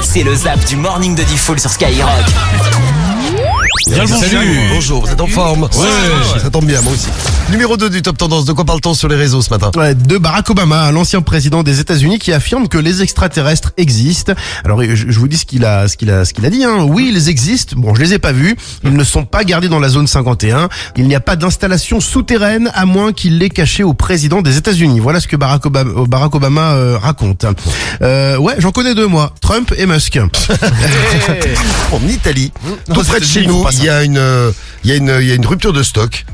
C'est le zap du morning de Diffoul sur Skyrock. Salut, bonjour, vous êtes en forme? Ouais. Ça tombe bien, moi aussi. Numéro 2 du Top Tendance, de quoi parle-t-on sur les réseaux ce matin? De Barack Obama, l'ancien président des États-Unis, qui affirme que les extraterrestres existent. Alors je vous dis ce qu'il a dit. Oui, ils existent. Bon, je les ai pas vus. Ils ne sont pas gardés dans la zone 51. Il n'y a pas d'installation souterraine à moins qu'il l'ait caché au président des États-Unis. Voilà ce que Barack Obama raconte. Ouais, j'en connais deux moi, Trump et Musk. En Italie, tout près de chez nous, il y a une rupture de stock.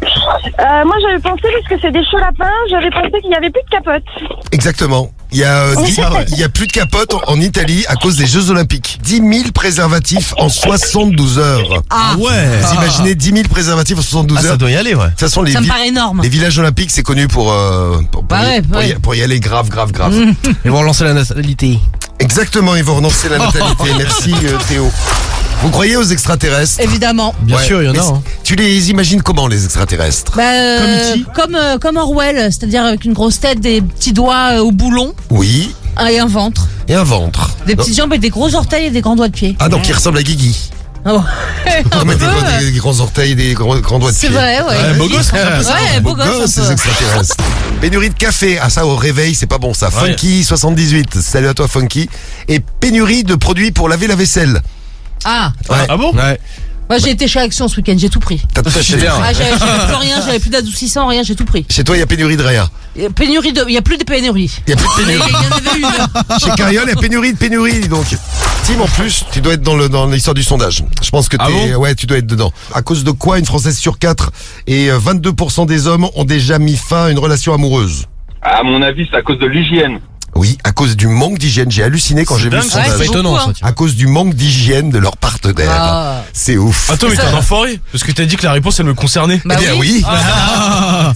Moi j'avais pensé, parce que c'est des chauds lapins, j'avais pensé qu'il n'y avait plus de capote. Exactement. Il y a plus de capote en Italie à cause des Jeux Olympiques. 10 000 préservatifs en 72 heures. Ah ouais. Vous imaginez 10 000 préservatifs en 72 heures? Ça doit y aller, ouais. Ça sont Ça me paraît énorme. les villages olympiques, c'est connu pour y aller grave. Ils vont relancer la natalité. Exactement, ils vont renoncer la natalité. Merci Théo. Vous croyez aux extraterrestres? Évidemment. Bien Ouais. sûr, il y en Mais a. Tu les imagines comment, les extraterrestres? Comme Orwell, c'est-à-dire avec une grosse tête, des petits doigts au boulon Oui, et un ventre, et un ventre. des petites jambes et des gros orteils et des grands doigts de pied. Ah, donc il ressemble à Guigui. Oh. Comme des grands orteils et des grands doigts de pied. C'est vrai, ouais. beau gosse, un peu ça. Ouais, beau gosse un ces peu. extraterrestres. Pénurie de café, ah ça au réveil c'est pas bon ça. Ouais. Funky 78, salut à toi Funky. Et pénurie de produits pour laver la vaisselle. Ah, Ouais. Ah bon? Ouais. moi j'ai été chez Action ce week-end, j'ai tout pris. T'as tout acheté. Ah, j'avais plus rien, j'avais plus d'adoucissant, rien, j'ai tout pris. Chez toi il y a pénurie de rien. Il y a plus de pénurie. Il y a plus de Il y pénurie. en avait une. Chez Carriol, il y a pénurie de pénurie, dis donc. Tim, en plus, tu dois être dans l'histoire du sondage. Je pense que tu dois être dedans. À cause de quoi une Française sur 4 et 22% des hommes ont déjà mis fin à une relation amoureuse? À mon avis, c'est à cause de l'hygiène. Oui, à cause du manque d'hygiène. J'ai halluciné quand j'ai vu dingue, ce ça. Ouais, sondage. c'est étonnant, beaucoup, ça. hein. À cause du manque d'hygiène de leur partenaire. Ah. C'est ouf. Attends, mais t'es un enfoiré. Parce que t'as dit que la réponse, elle me concernait. Bah Eh bien oui.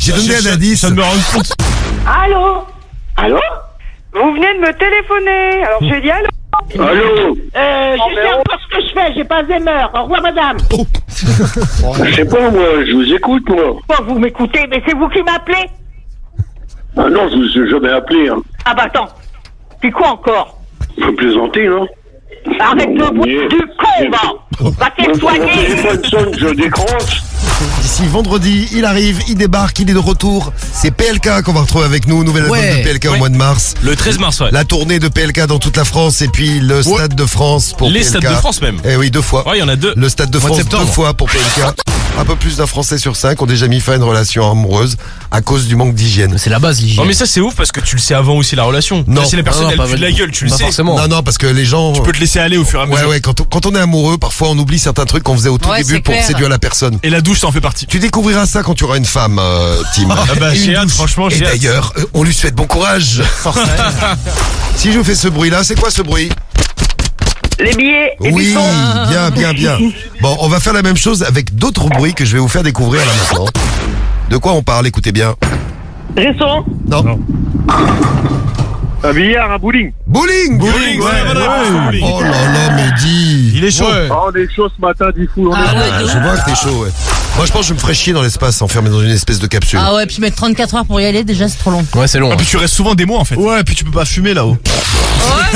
J'ai donné un indice. Ça me rend compte. Allô? Allô? Vous venez de me téléphoner, alors je dis allô? Allô? Je sais encore ce que je fais, j'ai pas d'humeur. Au revoir madame. Je sais pas, moi, je vous écoute, moi. Bon, vous m'écoutez, mais c'est vous qui m'appelez? Ah non, je vous ai jamais appelé, hein. Ah bah attends. Puis quoi encore? Faut plaisanter, non? Arrête le bruit du con, va! Va Mon t'éloigner! téléphone sonne, je décroche. D'ici vendredi, il arrive, il débarque, il est de retour. C'est PLK qu'on va retrouver avec nous. Nouvel album Ouais. de PLK au mois de mars. Le 13 mars, ouais. La tournée de PLK dans toute la France et puis le Stade de France pour Les PLK. Stades de France, même. Eh oui, 2 fois. Ouais, il y en a 2. Le Stade de Mois de France septembre. 2 fois pour PLK. Un peu plus d'un Français sur 5 ont déjà mis fin à une relation amoureuse à cause du manque d'hygiène. C'est la base, l'hygiène. Non, mais ça, c'est ouf parce que tu le sais avant aussi, la relation. Non. Si la personne, Non, elle pas pue de la gueule, tu le pas sais. forcément. Non, parce que les gens... Tu peux te laisser aller au fur et à mesure. Ouais, quand on est amoureux, parfois on oublie certains trucs qu'on faisait au tout Ouais, début c'est pour clair. séduire la personne. Et la douche, ça en fait partie. Tu découvriras ça quand tu auras une femme, Tim. Ah bah, j'ai hâte, franchement, Et j'ai hâte. d'ailleurs, on lui souhaite bon courage. Si je fais ce bruit-là, c'est quoi ce bruit? Les billets et Oui, du son. bien. Bon, on va faire la même chose avec d'autres bruits que je vais vous faire découvrir là maintenant. De quoi on parle? Écoutez bien. Restaurant. Non. Un billard, un bowling. Bowling. Bowling, ouais, voilà. Bowling. Oh là là, Mehdi. Il est chaud. Oh, on est chaud ce matin, du fou. Ah ouais, Ah, de je ouf. vois que t'es chaud, ouais. Moi, je pense que je me ferais chier dans l'espace, enfermé dans une espèce de capsule. Ah ouais, puis mettre 34 heures pour y aller, déjà c'est trop long. Ouais, c'est long. Et puis tu restes souvent des mois en fait. Ouais, puis tu peux pas fumer là-haut. Ah,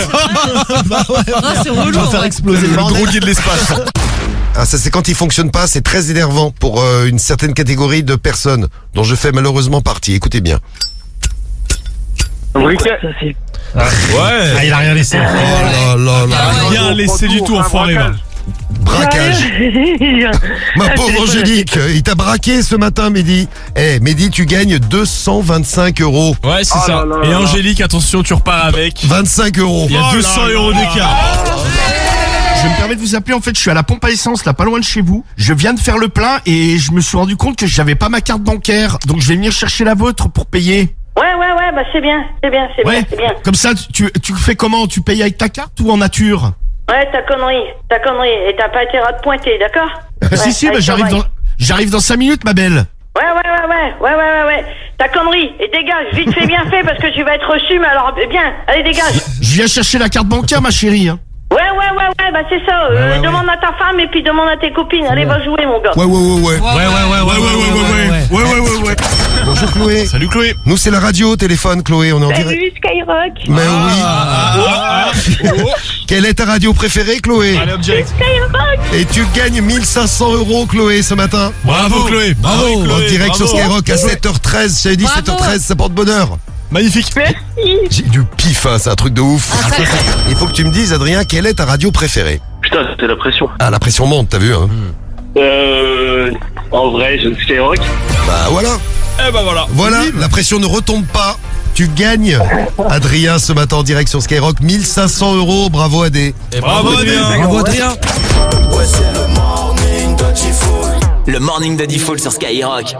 c'est relou. faire ouais. exploser le Le bordel. drogué de l'espace. Ah, ça, c'est quand il fonctionne pas, c'est très énervant pour une certaine catégorie de personnes dont je fais malheureusement partie. Écoutez bien. Briquet. Ouais. il a rien laissé. Oh là là là. Rien laissé du tout, enfoiré. va. Braquage. Ma pauvre Angélique, il t'a braqué ce matin, Mehdi. Eh, Mehdi, tu gagnes 225 euros. Ouais, c'est Oh ça. là là Et là. Angélique, attention, tu repars avec. 25 euros. Il y a 200 euros d'écart. Je me permets de vous appeler, en fait, je suis à la pompe à essence, là, pas loin de chez vous. Je viens de faire le plein et je me suis rendu compte que j'avais pas ma carte bancaire. Donc je vais venir chercher la vôtre pour payer. Ouais, bah c'est bien. Ouais. Comme ça, tu fais comment? Tu payes avec ta carte ou en nature? Ouais, ta connerie. Et t'as pas intérêt à te pointer, d'accord? Si, bah, j'arrive dans 5 minutes, ma belle. Ouais. Ta connerie. Et dégage, vite fait, bien fait, parce que tu vas être reçu, mais alors, bien. Allez, dégage. Je viens chercher la carte bancaire, ma chérie. Hein. Ouais, bah c'est ça. Demande à ta femme et puis demande à tes copines. Allez, va jouer, mon gars. Ouais. Ouais. Bonjour Chloé. Salut Chloé. Nous c'est la radio au téléphone Chloé, on est en direct. Salut Skyrock. Mais oui. Quelle est ta radio préférée Chloé? Allez hop direct. Skyrock. Et tu gagnes 1500 € Chloé ce matin. Bravo Chloé. Bravo En Chloé. direct sur Bravo. Skyrock à 7h13. J'avais dit Bravo. 7h13, ça porte bonheur. Magnifique. J'ai du pif, hein, c'est un truc de ouf. Ah, ça, Il faut que tu me dises Adrien, quelle est ta radio préférée? Putain, c'était la pression. Ah, la pression monte, t'as vu hein? En vrai, je ne Skyrock. Bah voilà. Eh ben voilà. Voilà, la pression ne retombe pas. Tu gagnes, Adrien, ce matin en direct sur Skyrock, 1500 €. Bravo Adé. Et bravo Adrien. Bravo Adrien. Le morning de Diffoul sur Skyrock.